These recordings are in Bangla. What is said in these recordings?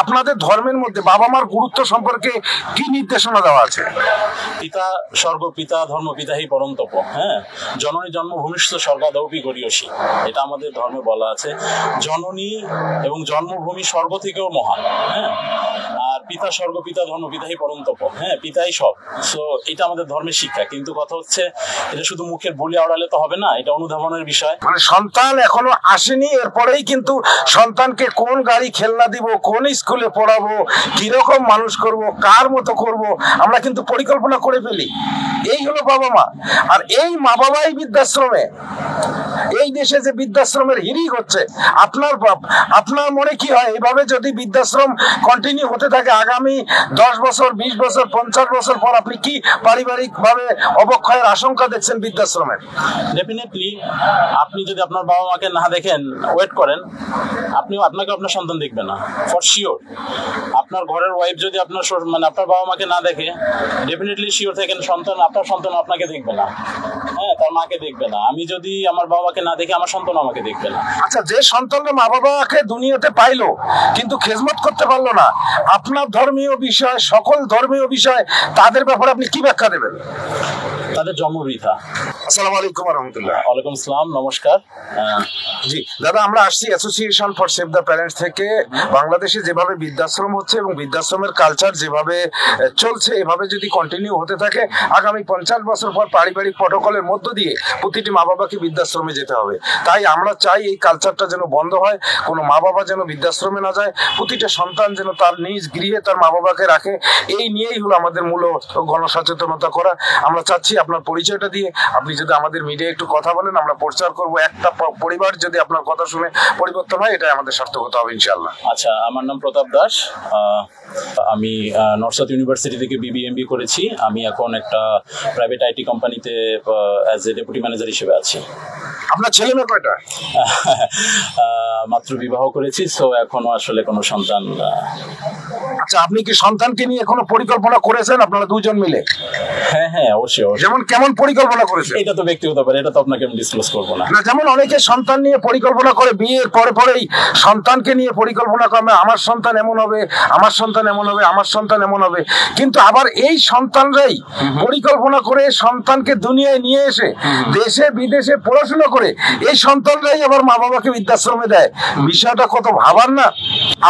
আপনাদের ধর্মের মধ্যে বাবা মার গুরুত্ব সম্পর্কে কি নির্দেশনা দেওয়া আছে? পিতা স্বর্গ, পিতা ধর্ম, পিতাহি পরন্তপ। হ্যাঁ, জননী জন্মভূমিষ্ঠ স্বর্গাদৌপি গরীয়সী, এটা আমাদের ধর্মে বলা আছে। জননী এবং জন্মভূমি স্বর্গ থেকেও মহান। হ্যাঁ, আর পিতা স্বর্গ, পিতা ধর্ম, পিতাহি পরন্তপ। হ্যাঁ, পিতাই সব। সো এটা আমাদের ধর্মের শিক্ষা। কিন্তু কথা হচ্ছে, এটা শুধু মুখের বলি আওড়ালে তো হবে না, এটা অনুধাবনের বিষয়। মানে সন্তান এখনো আসেনি, এরপরেই কিন্তু সন্তানকে কোন গাড়ি খেলনা দিব, কোন স্কুলে পড়াবো, কিরকম মানুষ করব, কার মতো করব, আমরা কিন্তু পরিকল্পনা করে ফেলি। এই হলো বাবা মা। আর এই মা বাবাই বৃদ্ধাশ্রমে, এই দেশে যে বৃদ্ধাশ্রমের হিড়িক হচ্ছে, আপনার মনে কি হয় এইভাবে যদি বৃদ্ধাশ্রম কন্টিনিউ হতে থাকে আগামী 10 বছর, 20 বছর, 50 বছর পর আপনি কি পারিবারিক ভাবে অবক্ষয়ের আশঙ্কা দেখছেন বৃদ্ধাশ্রমের? ডেফিনেটলি আপনি যদি আপনার বাবা মাকে না দেখেন, ওয়েট করেন, আপনাকে আপনার সন্তান দেখবে না, ফর শিওর। আপনার ঘরের ওয়াইফ যদি আপনার বাবা মাকে না দেখে, ডেফিনেটলি শিওর থাকেন আপনার সন্তান আপনাকে দেখবে না। হ্যাঁ, তার মাকে দেখবে না। আমি যদি আমার বাবাকে না দেখে, আমার সন্তান আমাকে দেখবে না। আচ্ছা, যে সন্তানরা মা বাবাকে দুনিয়াতে পাইলো কিন্তু খেজমত করতে পারলো না, আপনার ধর্মীয় বিষয়, সকল ধর্মীয় বিষয়, তাদের ব্যাপারে আপনি কি ব্যাখ্যা দেবেন? তাদের জন্ম বৃথা। আসসালামু আলাইকুম ওয়া রাহমাতুল্লাহ। ওয়ালাইকুম আসসালাম, নমস্কার। জি দাদা, আমরা আসছি association for save the parents থেকে। বাংলাদেশে যেভাবে বৃদ্ধাশ্রম হচ্ছে এবং বৃদ্ধাশ্রমের কালচার যেভাবে চলছে, এভাবে যদি কন্টিনিউ হতে থাকে আগামী 50 বছর পর পারিবারিক প্রটোকলের মধ্য দিয়ে প্রতিটি মা বাবাকে বৃদ্ধাশ্রমে যেতে হবে। তাই আমরা চাই এই কালচারটা যেন বন্ধ হয়, কোনো মা বাবা যেন বৃদ্ধাশ্রমে না যায়, প্রতিটা সন্তান যেন তার নিজ গৃহে তার মা বাবাকে রাখে। এই নিয়েই হলো আমাদের মূল গণসচেতনতা করা। আমরা চাচ্ছি আপনার পরিচয়টা দিয়ে আপনি যদি আমাদের মিডিয়ায় একটু কথা বলেন, আমরা প্রচার করব। একটা পরিবার যদি আপনার কথা শুনে পরিবর্তন হয়, এটাই আমাদের সার্থকতা হবে ইনশাআল্লাহ। আচ্ছা, আমার নাম প্রতাপ দাস। আমি নর্থ সাউথ ইউনিভার্সিটি থেকে BBMB করেছি। আমি এখন একটা প্রাইভেট IT কোম্পানিতে অ্যাজ এ ডেপুটি ম্যানেজার হিসেবে আছি। আপনার ছেলে মেয়ে কয়টা? মাত্র বিবাহ করেছি, সো এখনো আসলে কোনো সন্তান। আচ্ছা, আপনি কি সন্তানকে নিয়ে কোনো পরিকল্পনা করেছেন আপনারা দুজন মিলে? হ্যাঁ, অবশ্যই। যেমন কেমন পরিকল্পনা করেছেন? এটা তো ব্যক্তিগত ব্যাপার, এটা তো আপনাকে আমি ডিসক্লোজ করবো না। যেমন অনেকে সন্তান নিয়ে পরিকল্পনা করে, বিয়ের পরেই সন্তানকে নিয়ে পরিকল্পনা করে, আমার সন্তান এমন হবে, আমার সন্তান এমন হবে, আমার সন্তান এমন হবে। কিন্তু আবার এই সন্তানরাই পরিকল্পনা করে সন্তানকে দুনিয়ায় নিয়ে এসে দেশে বিদেশে পড়াশোনা করে এই সন্তানরাই আবার মা বাবাকে বৃদ্ধাশ্রমে দেয়। বিষয়টা কত ভাবার না?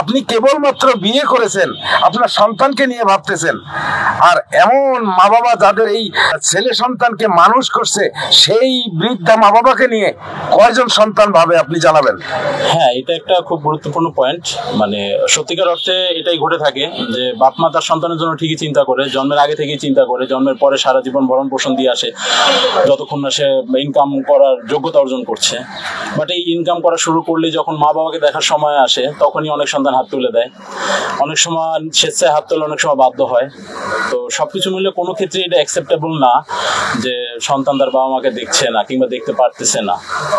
আপনি কেবলমাত্র বিয়ে করেছেন, আপনার সন্তানকে নিয়ে ভাবতেছেন। আর এমন মা বাবা যাদের এই ছেলে সন্তানকে মানুষ করছে, সেই বৃদ্ধা মা বাবাকে নিয়ে কয়জন সন্তান ভাবে আপনি জানাবেন? হ্যাঁ, এটা একটা খুব গুরুত্বপূর্ণ পয়েন্ট। মানে সত্যিকার অর্থে এটাই ঘটে থাকে যে বাপ মা তার সন্তানের জন্য ঠিকই চিন্তা করে, জন্মের আগে থেকেই চিন্তা করে, জন্মের পরে সারা জীবন ভরণ পোষণ দিয়ে আসে যতক্ষণ না সে ইনকাম করার যোগ্যতা অর্জন করছে। বাট এই ইনকাম করা শুরু করলে যখন মা বাবাকে দেখার সময় আসে, তখনই অনেক সন্তান হাত তুলে দেয়। অনেক সময় স্বেচ্ছায় হাত তোলে, অনেক সময় বাধ্য হয়। তো সবকিছু মিলে কোনো ক্ষেত্রে এটা অ্যাকসেপ্টেবল না যে সন্তান তার বাবা মাকে দেখছে না কিংবা দেখতে পারতেছে না।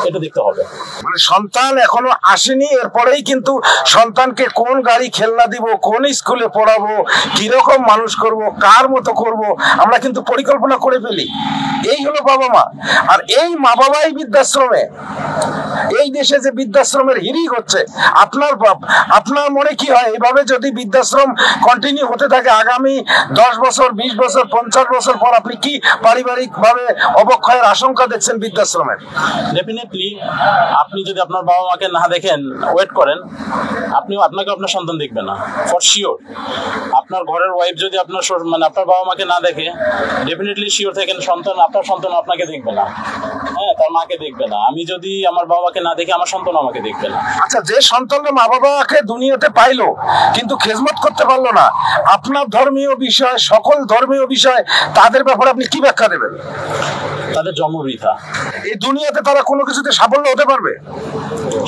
এটা দেখতে হবে। মানে সন্তান এখনো আসেনি, এরপরেই কিন্তু সন্তানকে কোন গাড়ি খেলনা দিব, কোন স্কুলে পড়াবো, কিরকম মানুষ করব, কার মতো করব, আমরা কিন্তু পরিকল্পনা করে ফেলি। এই হলো বাবা মা। আর এই মা বাবাই বৃদ্ধাশ্রমে, এই দেশে যে বৃদ্ধাশ্রমের হিড়িক হচ্ছে, আপনার মনে কি হয় এইভাবে যদি বৃদ্ধাশ্রম কন্টিনিউ হতে থাকে আগামী 10 বছর, 20 বছর, 50 বছর পর আপনি কি পারিবারিক ভাবে অবক্ষয়ের আশঙ্কা দেখছেন বৃদ্ধাশ্রমের? ডেফিনেটলি আপনি যদি আপনার বাবা মাকে না দেখেন, ওয়েট করেন, আপনাকে আপনার সন্তান দেখবে না, ফর শিওর। আপনার ঘরের ওয়াইফ যদি আপনার বাবা মাকে না দেখে, ডেফিনেটলি শিওর থাকেন আপনার সন্তান আপনাকে দেখবে না। হ্যাঁ, তার মাকে দেখবে না। আমি যদি আমার বাবাকে না দেখে, আমার সন্তান আমাকে দেখবে না। আচ্ছা, যে সন্তানরা মা বাবাকে দুনিয়াতে পাইলো কিন্তু খেজমত করতে পারলো না, আপনার ধর্মীয় বিষয়, সকল ধর্মীয় বিষয়, তাদের ব্যাপারে আপনি কি ব্যাখ্যা দেবেন? তাদের জন্ম বৃথা। এই দুনিয়াতে তারা কোনো কিছুতে সাফল্য হতে পারবে?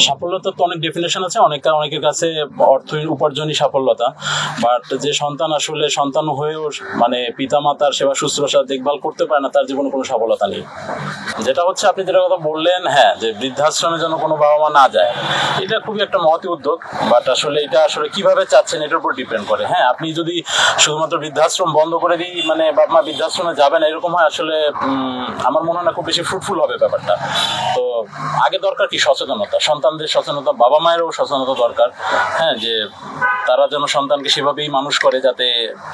সাফল্যতা তো অনেক ডেফিনেশন আছে। অনেকের কাছে অর্থহীন উপার্জনই সাফল্যতা। বাট যে সন্তান আসলে সন্তান হয়েও পিতা মাতার সেবা শুশ্রূষা দেখভাল করতে পারে না, তার জীবনে কোনো সফলতা নেই। যেটা হচ্ছে আপনি যেটা কথা বললেন, হ্যাঁ, যে বৃদ্ধাশ্রমে যেন কোনো বাবা মা না যায়, এটা খুবই একটা মহৎ উদ্যোগ। বাট আসলে এটা আসলে কিভাবে চাচ্ছেন এটার উপর ডিপেন্ড করে। হ্যাঁ, আপনি যদি শুধুমাত্র বৃদ্ধাশ্রম বন্ধ করে দিই, বাবা মা বৃদ্ধাশ্রমে যাবে না, এরকম হয়, আসলে আমার মনে হয় না খুব বেশি ফ্রুটফুল হবে ব্যাপারটা। তো আগে দরকার কি সচেতনতা, সন্তানদের সচেতনতা, বাবা মায়েরও সচেতনতা দরকার। হ্যাঁ, যে তারা যেন সন্তানকে সেভাবেই মানুষ করে যাতে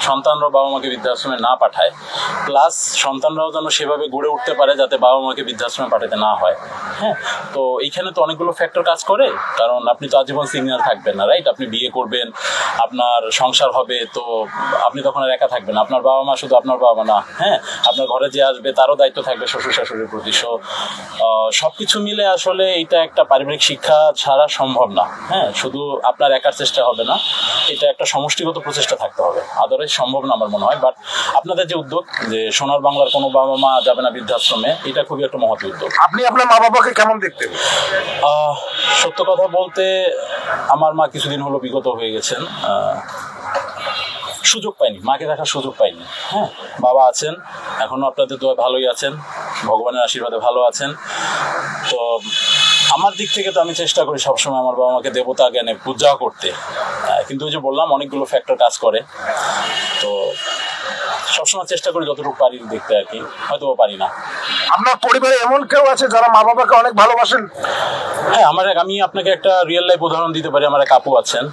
সন্তানরাও বাবা মাকে বৃদ্ধাশ্রমে না পাঠায়, প্লাস সন্তানরাও যেন সেভাবে গড়ে উঠতে পারে যাতে বাবা মাকে বৃদ্ধাশ্রমে পাঠাতে না হয়। হ্যাঁ, তো এইখানে তো অনেকগুলো ফ্যাক্টর কাজ করে, কারণ আপনি তো আজীবন সিঙ্গেল থাকবেন না, রাইট? আপনি বিয়ে করবেন, আপনার সংসার হবে, তো আপনি তখন আর একা থাকবেন না, আপনার বাবা মা শুধু আপনার বাবা না, হ্যাঁ, আপনার ঘরে যে আসবে তারও দায়িত্ব থাকবে শ্বশুর শাশুড়ির প্রতি। সো সবকিছু মিলে আসলে এটা একটা পারিবারিক শিক্ষা ছাড়া সম্ভব না। হ্যাঁ, শুধু আপনার একার চেষ্টা হবে না, এটা একটা সমষ্টিগত প্রচেষ্টা থাকতে হবে, আদারওয়াইজ সম্ভব না আমার মনে হয়। বাট আপনাদের যে উদ্যোগ যে সোনার বাংলার কোনো বাবা মা যাবে না বৃদ্ধাশ্রমে, এটা খুবই একটা মহৎ উদ্যোগ। আপনি আপনার মা বাবাকে কেমন দেখতেন? সত্য কথা বলতে আমার মা কিছুদিন হলো বিগত হয়ে গেছেন, সুযোগ পাইনি, মাকে দেখার সুযোগ পাইনি। হ্যাঁ, বাবা আছেন এখনো, আপনাদের দোয়া ভালোই আছেন, ভগবানের আশীর্বাদে ভালো আছেন। তো আমার দিক থেকে তো আমি চেষ্টা করি সবসময় আমার বাবা মাকে দেবতা জ্ঞানে পূজা করতে, কিন্তু ওই যে বললাম অনেকগুলো ফ্যাক্টর কাজ করে, তো সবসময় চেষ্টা করি যতটুকু পারি দেখতে আর কি, হয়তো পারি না। আপনার পরিবারে এমন কেউ আছে যারা মা বাবাকে অনেক ভালোবাসেন? হ্যাঁ, আমি আপনাকে একটা রিয়েল লাইফ উদাহরণ দিতে পারি। আমার এক আপু আছেন,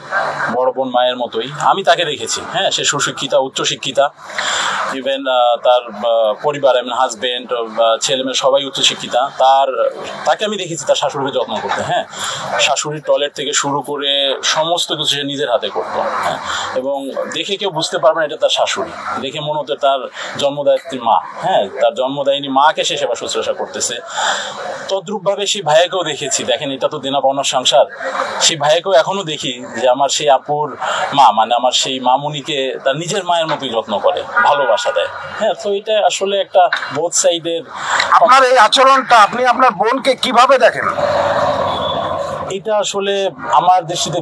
বড় বোন মায়ের মতোই, আমি তাকে দেখেছি। হ্যাঁ, সে সুশিক্ষিতা, উচ্চশিক্ষিতা, ইভেন তার পরিবার, হাজবেন্ড, ছেলে মেয়ে সবাই উচ্চশিক্ষিতা। তাকে আমি দেখেছি তার শাশুড়িকে যত্ন করতে। হ্যাঁ, শাশুড়ির টয়লেট থেকে শুরু করে সমস্ত কিছু সে নিজের হাতে করতো। হ্যাঁ, এবং দেখে কেউ বুঝতে পারবে না এটা তার শাশুড়ি, দেখে মনে হতো তার জন্মদায়িত্রী মা। হ্যাঁ, তার জন্মদায়িনী মাকে সে সেবা শুশ্রূষা করতেছে। তদ্রূপভাবে সেই ভাইয়াকেও দেখেছি, দেখেন এটা তো দেনা পাওনার সংসার, সেই ভাইয়াকেও এখনো দেখি যে আমার সেই আপুর মা, মানে আমার সেই মামুনিকে তার নিজের মায়ের মতোই যত্ন করে, ভালোবাসা দেয়। হ্যাঁ, তো এটা আসলে একটা বোথ সাইডের। আপনার এই আচরণটা আপনি আপনার বোনকে কিভাবে দেখেন? এটা আসলে আমার দৃষ্টিতে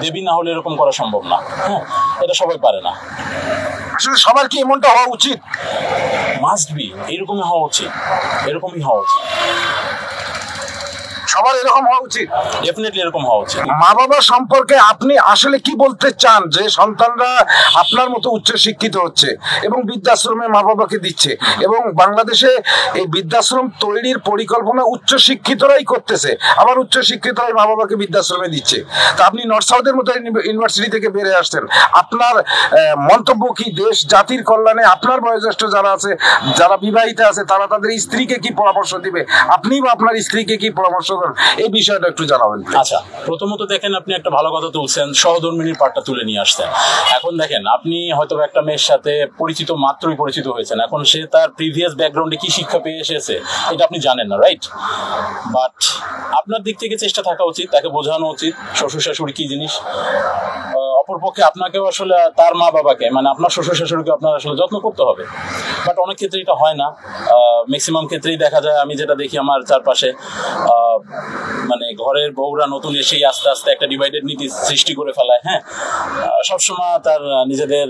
দেবী না হলে এরকম করা সম্ভব না। হ্যাঁ, এটা সবাই পারে না। আসলে সবার কি এমনটা হওয়া উচিত? মাস্ট বি, এরকমই হওয়া উচিত, এরকমই হওয়া উচিত, সবার এরকম হওয়া উচিত, ডেফিনেটলি এরকম হওয়া উচিত। মা বাবা সম্পর্কে আপনি আসলে কি বলতে চান যে সন্তানরা আপনার মতো উচ্চ শিক্ষিত হচ্ছে এবং বৃদ্ধাশ্রমে মা বাবাকে দিচ্ছে, এবং বাংলাদেশে এই বৃদ্ধাশ্রম তৈরির পরিকল্পনা উচ্চ শিক্ষিতরাই করতেছে, আবার উচ্চ শিক্ষিতরাই মা বাবাকে বৃদ্ধাশ্রমে দিচ্ছে। তা আপনি নর্থ সাউথের মতো ইউনিভার্সিটি থেকে বেড়ে আসছেন, আপনার মন্তব্য কি দেশ জাতির কল্যাণে? আপনার বয়োজ্যেষ্ঠ যারা আছে, যারা বিবাহিতা আছে, তারা তাদের স্ত্রীকে কি পরামর্শ দিবে, আপনি বা আপনার স্ত্রীকে কি পরামর্শ দেন, এই বিষয়টা একটু জানাবেন। আচ্ছা, প্রথমত দেখেন আপনি একটা ভালো কথা তুলছেন, সহধর্মিনীর পাঠটা তুলে নিয়ে আসছেন। এখন দেখেন আপনি হয়তো একটা মেয়ের সাথে মাত্রই পরিচিত হয়েছেন, এখন সে তার প্রিভিয়াস ব্যাকগ্রাউন্ডে কি শিক্ষা পেয়ে এসেছে এটা আপনি জানেন না, রাইট? বাট আপনার দিক থেকে চেষ্টা থাকা উচিত, তাকে বোঝানো উচিত শ্বশুর শাশুড়ি কি জিনিস। অপরপক্ষে আপনাকেও আসলে তার মা বাবাকে, মানে আপনার শ্বশুর শাশুড়িকে আপনার আসলে যত্ন করতে হবে। বাট অনেক ক্ষেত্রে এটা হয় না, ম্যাক্সিমাম ক্ষেত্রেই দেখা যায়, আমি যেটা দেখি আমার চারপাশে, মানে ঘরের বউরা নতুন এসেই আস্তে আস্তে একটা ডিভাইডেড নীতি সৃষ্টি করে ফেলায়। হ্যাঁ, সবসময় তার নিজেদের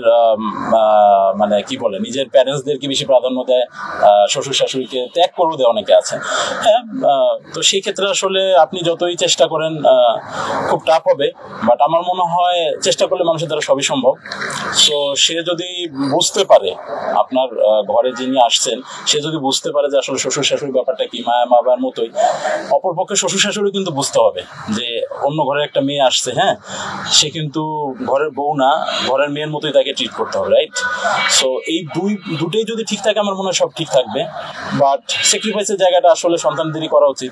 মানে কি বলে, নিজের প্যারেন্টসদেরকে বেশি প্রাধান্য দেয়, শ্বশুর শাশুড়িকে ত্যাগ করে দেয় অনেকে আছে। হ্যাঁ, তো সেই ক্ষেত্রে আসলে আপনি যতই চেষ্টা করেন খুব টাফ হবে। বাট আমার মনে হয় চেষ্টা করলে মানুষের দ্বারা সবই সম্ভব। সো সে যদি বুঝতে পারে, আপনার ঘরে যিনি আসছেন সে যদি বুঝতে পারে যে আসলে শ্বশুর শাশুড়ির ব্যাপারটা কি, মায়া বাবার মতোই, অপরপক্ষে শ্বশুর শাশুড়ি কিন্তু বুঝতে হবে যে অন্য ঘরের একটা মেয়ে আসছে, হ্যাঁ, সে কিন্তু ঘরের বউ না, ঘরের মেয়ের মতোই তাকে ট্রিট করতে হবে, রাইট? সো এই দুটোই যদি ঠিক থাকে আমার মনে হয় সব ঠিক থাকবে। বাট স্যাক্রিফাইসের জায়গাটা আসলে সন্তানদেরই করা উচিত।